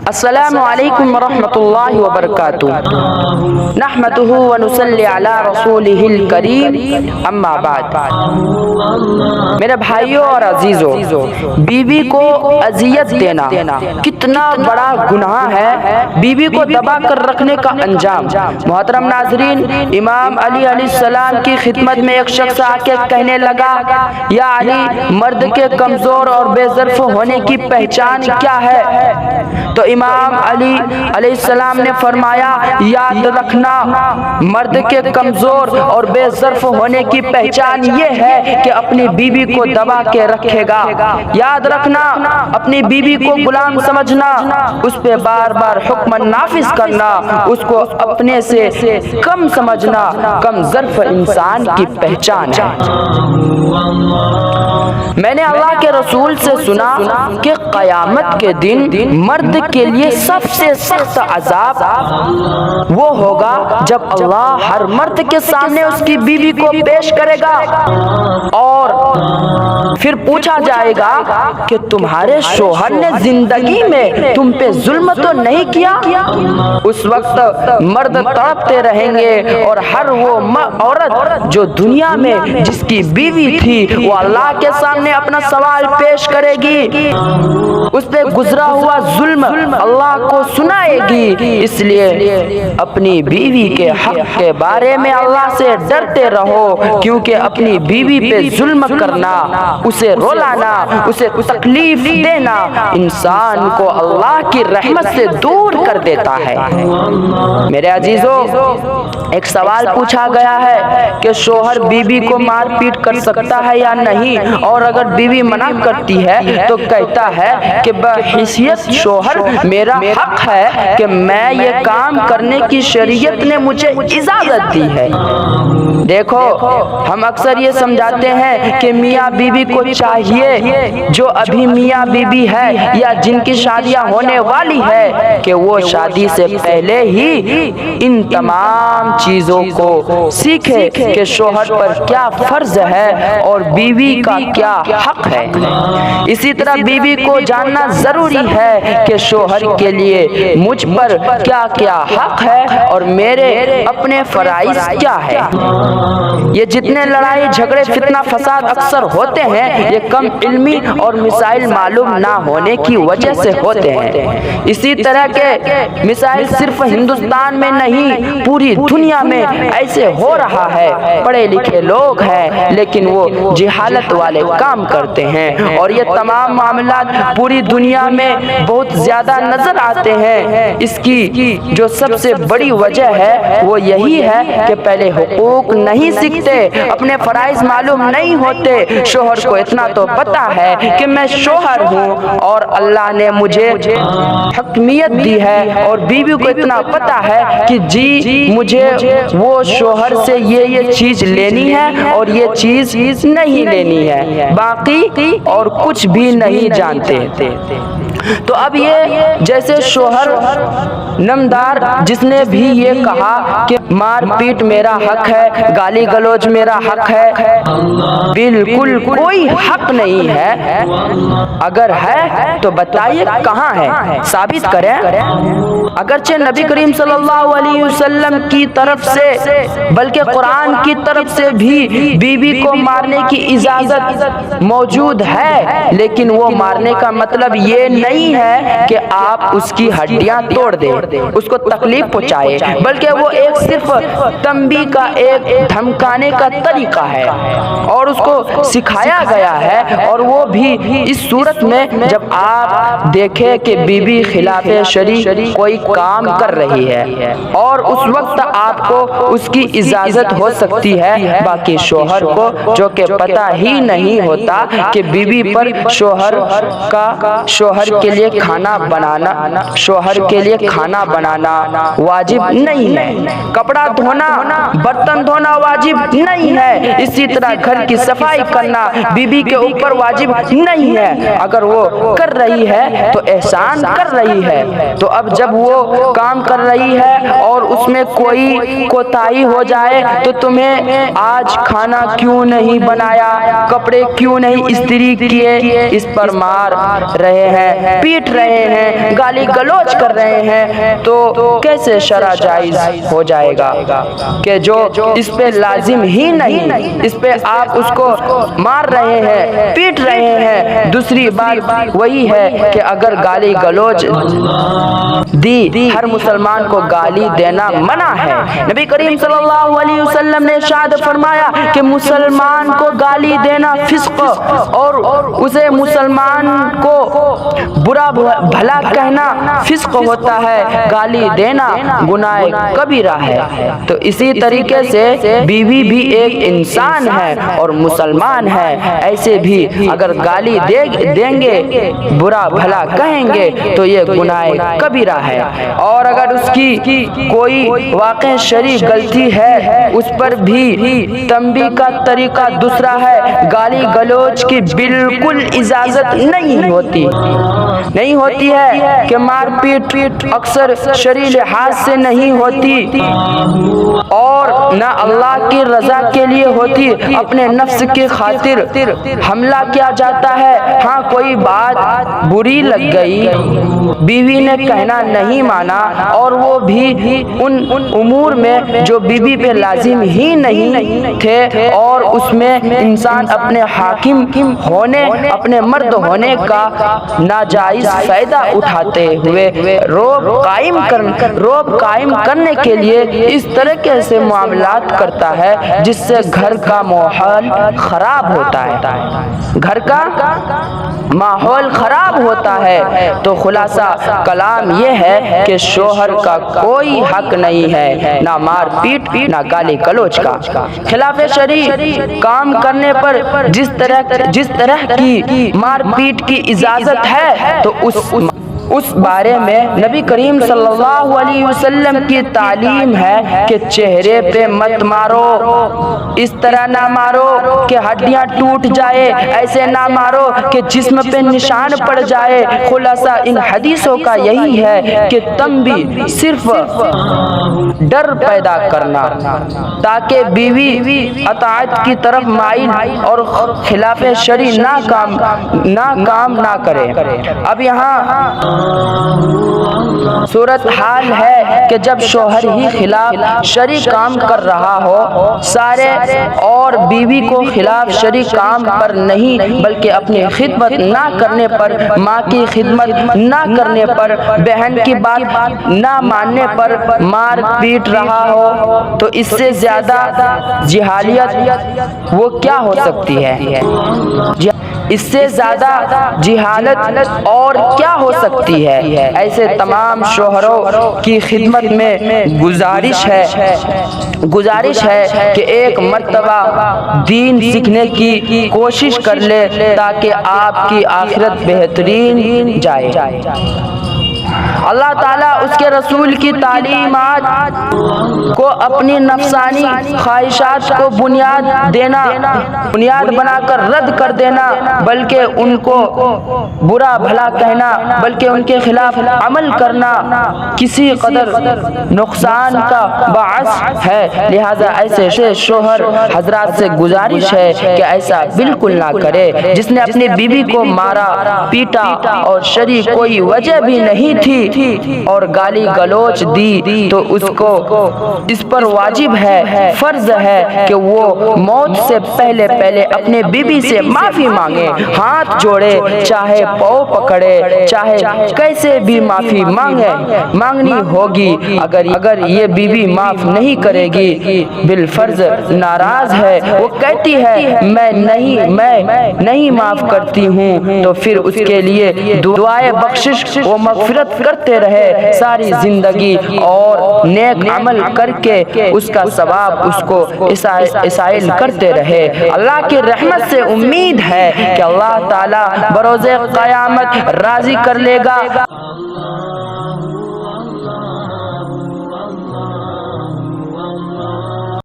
السلام علیکم ورحمۃ اللہ وبرکاتہ۔ نحمدہ ونصلی علی رسولہ الکریم، اما بعد۔ میرے بھائیوں اور عزیزوں، بیوی کو اذیت دینا کتنا بڑا گناہ ہے، بیوی کو دبا کر رکھنے کا انجام۔ محترم ناظرین، امام علی علیہ السلام کی خدمت میں ایک شخص آ کے کہنے لگا، یا علی، مرد کے کمزور اور بے ظرف ہونے کی پہچان کیا ہے؟ تو امام علی علیہ السلام نے فرمایا، یاد رکھنا، مرد کے کمزور اور بے ظرف ہونے کی پہچان یہ ہے کہ اپنی بیوی کو دبا کے رکھے گا۔ یاد رکھنا، اپنی بیوی کو غلام سمجھنا، اس پہ بار بار حکم نافذ کرنا، اس کو اپنے سے کم سمجھنا کم ظرف انسان کی پہچان ہے۔ میں نے اللہ کے رسول سے سنا کہ قیامت کے دن مرد کے لیے سب سے سخت عذاب وہ ہوگا جب اللہ ہر مرد کے سامنے اس کی بیوی کو پیش کرے گا اور پھر پوچھا جائے گا کہ تمہارے شوہر نے زندگی میں تم پہ ظلم تو نہیں کیا؟ اس وقت مرد تڑپتے رہیں گے اور ہر وہ عورت جو دنیا میں جس کی بیوی تھی وہ اللہ کے سامنے اپنا سوال پیش کرے گی، اس پہ گزرا ہوا ظلم اللہ کو سنائے گی۔ اس لیے اپنی بیوی کے حق کے بارے میں اللہ سے ڈرتے رہو، کیونکہ اپنی بیوی پہ ظلم کرنا، اسے رولانا، اسے تکلیف دینا انسان کو اللہ کی رحمت سے دور کر دیتا ہے۔ میرے عزیزوں، ایک سوال پوچھا گیا ہے کہ شوہر بیوی کو مار پیٹ کر سکتا ہے یا نہیں، اور اگر بیوی منع کرتی ہے تو کہتا ہے کہ بحیثیت شوہر میرا حق ہے کہ میں یہ کام کرنے کی شریعت نے مجھے اجازت دی ہے۔ دیکھو، ہم اکثر یہ سمجھاتے ہیں کہ میاں بیوی کو چاہیے، جو ابھی میاں بیوی ہے یا جن کی شادیاں ہونے والی ہے، کہ وہ شادی سے پہلے ہی ان تمام چیزوں کو سیکھے کہ شوہر پر کیا فرض ہے اور بیوی کا کیا حق ہے۔ اسی طرح بیوی کو جاننا ضروری ہے کہ شوہر کے لیے مجھ پر کیا کیا حق ہے اور میرے اپنے فرائض کیا ہے۔ یہ جتنے لڑائی جھگڑے فتنہ فساد اکثر ہوتے ہیں، یہ کم علمی اور مسائل معلوم نہ ہونے کی وجہ سے ہوتے ہیں۔ اسی طرح کے مسائل صرف ہندوستان میں نہیں، پوری دنیا میں ایسے ہو رہا ہے۔ پڑھے لکھے لوگ ہیں لیکن وہ جہالت والے کام کرتے ہیں، اور یہ تمام معاملات پوری دنیا میں بہت زیادہ نظر آتے ہیں۔ اس کی جو سب سے بڑی وجہ ہے وہ یہی ہے کہ پہلے حقوق نہیں سیکھتے، اپنے فرائض معلوم نہیں ہوتے۔ شوہر کو اتنا تو پتا ہے کہ میں شوہر ہوں اور اللہ نے مجھے حکمیت دی ہے، اور بیوی کو اتنا پتا ہے کہ جی مجھے وہ شوہر سے یہ چیز لینی ہے اور یہ چیز نہیں لینی ہے، باقی اور کچھ بھی نہیں جانتے۔ تو اب یہ جیسے شوہر نمدار جس نے بھی یہ کہا کہ مار پیٹ میرا حق ہے، گالی گلوچ میرا حق ہے، بالکل کوئی حق نہیں ہے۔ اگر ہے تو بتائیے کہاں ہے، ثابت کریں۔ اگرچہ نبی کریم صلی اللہ علیہ وسلم کی طرف سے بلکہ قرآن کی طرف سے بھی بیوی کو مارنے کی اجازت موجود ہے، لیکن وہ مارنے کا مطلب یہ نہیں ہے کہ آپ اس کی ہڈیاں توڑ دیں، اس کو تکلیف پہنچائے، بلکہ وہ ایک صرف تنبیہ کا، ایک دھمکانے کا طریقہ ہے، اور اس کو سکھایا گیا ہے۔ اور وہ بھی اس صورت میں جب آپ دیکھیں کہ بیوی خلاف شرع کوئی کام کر رہی ہے، اور اس وقت آپ کو اس کی اجازت ہو سکتی ہے، باقی شوہر کو جو کہ پتہ ہی نہیں ہوتا کہ بیوی پر شوہر کے لیے کھانا بنانا واجب نہیں ہے، کپڑا دھونا، برتن دھونا واجب نہیں ہے، اسی طرح گھر کی صفائی کرنا بیوی کے اوپر واجب نہیں ہے۔ اگر وہ کر رہی ہے تو احسان کر رہی ہے۔ تو اب جب وہ کام کر رہی ہے اور اس میں کوئی کوتاہی ہو جائے تو تمہیں آج کھانا کیوں نہیں بنایا، کپڑے کیوں نہیں استری کیے، اس پر مار رہے ہیں، پیٹ رہے ہیں، گالی گلوچ کر رہے ہیں، تو کیسے شرع جائز ہو جائے گا کہ جو اس پہ لازم ہی نہیں، اس پہ آپ اس کو مار رہے ہیں، پیٹ رہے ہیں۔ دوسری بات وہی ہے کہ اگر گالی گلوچ دی، ہر مسلمان کو گالی دینا منع ہے۔ نبی کریم صلی اللہ علیہ وسلم نے ارشاد فرمایا کہ مسلمان کو گالی دینا فسق، اور اسے مسلمان کو برا بھلا کہنا فسق ہوتا ہے، گالی دینا گناہ کبیرہ ہے۔ تو اسی طریقے سے بیوی بھی ایک انسان ہے اور مسلمان ہے، ایسے بھی اگر گالی دیں گے، برا بھلا کہیں گے تو یہ گناہ کبیرہ ہے۔ اور اگر اس کی کوئی واقع شرعی غلطی ہے، اس پر بھی تنبیہ کا طریقہ دوسرا ہے۔ گالی گلوچ کی بالکل اجازت نہیں ہوتی ہے کہ مار پیٹ اکثر شرعی لحاظ سے نہیں ہوتی اور نہ اللہ کی رضا کے لیے ہوتی، اپنے نفس کی خاطر حملہ کیا جاتا ہے۔ ہاں کوئی بات بری لگ گئی، بیوی نے کہنا نہیں مانا، اور وہ بھی ان امور میں جو بیوی پہ لازم ہی نہیں تھے، اور اس میں انسان اپنے حاکم ہونے، اپنے مرد ہونے کا ناجائز فائدہ اٹھاتے ہوئے روب قائم کرنے کے لیے اس طریقے سے معاملات کرتا ہے جس سے گھر کا ماحول خراب ہوتا ہے، گھر کا ماحول خراب ہوتا ہے۔ تو خلاصہ کلام یہ ہے کہ شوہر کا کوئی حق نہیں ہے، نہ مار پیٹ نہ گالی گلوچ کا۔ خلاف شرع کام کرنے پر جس طرح کی مار پیٹ کی اجازت ہے، تو اس بارے میں نبی کریم صلی اللہ علیہ وسلم کی تعلیم ہے کہ چہرے پہ مت مارو، اس طرح نہ مارو کہ ہڈیاں ٹوٹ جائے، ایسے نہ مارو کہ جسم پہ نشان پڑ جائے۔ خلاصہ ان حدیثوں کا یہی ہے کہ تنبیہ صرف ڈر پیدا کرنا تاکہ بیوی اطاعت کی طرف مائل اور خلاف شرع کام نہ کرے۔ اب یہاں صورتحال ہے کہ جب شوہر ہی خلاف شرعی کام کر رہا ہو، سارے اور بیوی کو خلاف شرعی کام پر نہیں بلکہ اپنی خدمت نہ کرنے پر، ماں کی خدمت نہ کرنے پر، بہن کی بات نہ ماننے پر مار پیٹ رہا ہو، تو اس سے زیادہ جہالت وہ کیا ہو سکتی ہے؟ اس سے زیادہ جہالت اور کیا ہو سکتی ہے؟ ایسے تمام شوہروں کی خدمت میں گزارش ہے کہ ایک مرتبہ دین سیکھنے کی کوشش کر لے تاکہ آپ کی آخرت بہترین جائے۔ اللہ تعالیٰ اس کے رسول کی تعلیمات کو اپنی نفسانی خواہشات کو بنیاد بنا کر رد کر دینا، بلکہ ان کو برا بھلا کہنا، بلکہ ان کے خلاف عمل کرنا کسی قدر نقصان کا باعث ہے۔ لہذا ایسے شوہر حضرات سے گزارش ہے کہ ایسا بالکل نہ کرے۔ جس نے اپنی بیوی کو مارا پیٹا اور شرعی کوئی وجہ بھی نہیں تھی اور گالی گلوچ دی، تو اس پر واجب ہے، فرض ہے کہ وہ موت سے پہلے اپنے بیوی سے معافی مانگے، ہاتھ جوڑے، چاہے پاؤں پکڑے، چاہے کیسے بھی معافی مانگنی ہوگی۔ اگر یہ بیوی معاف نہیں کرے گی، بالفرض ناراض ہے، وہ کہتی ہے میں نہیں معاف کرتی ہوں، تو پھر اس کے لیے دعائے بخشش و مغفرت کرتے رہے ساری زندگی، اور نیک عمل کر کے اس کا ثواب اس کو اسائل کرتے رہے۔ اللہ کی رحمت سے امید ہے کہ اللہ تعالیٰ بروز قیامت راضی کر لے گا۔